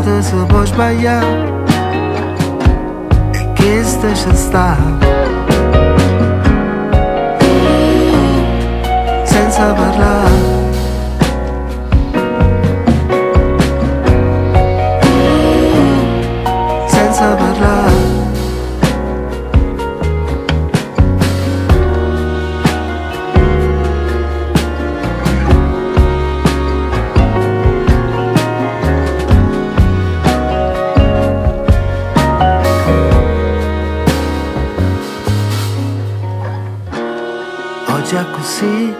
volte si può sbagliare e questo ci sta. Senza parlare, senza parlare. Oggi accussì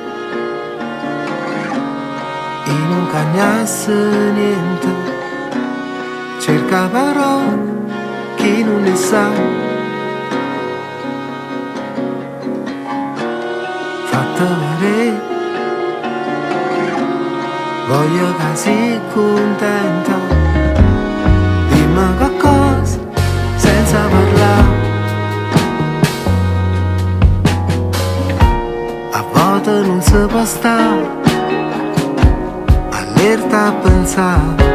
e non cagnasse niente, cerca parole che non ne sa, fatta vedere, voglio che sei contenta, dimmi quaccosa senza parlare. A volte non si può stare allerta a pensare,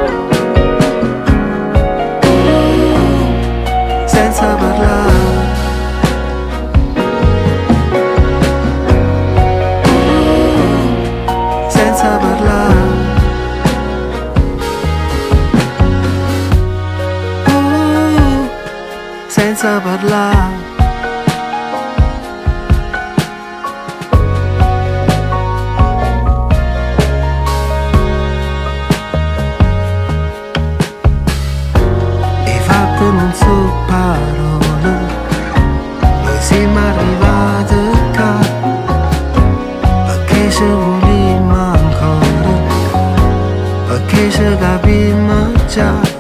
senza parlare, senza parlare, senza parlare. Non so parole, noi siamo arrivati qua, perché ci volimmo ancora, perché ci capimmo già.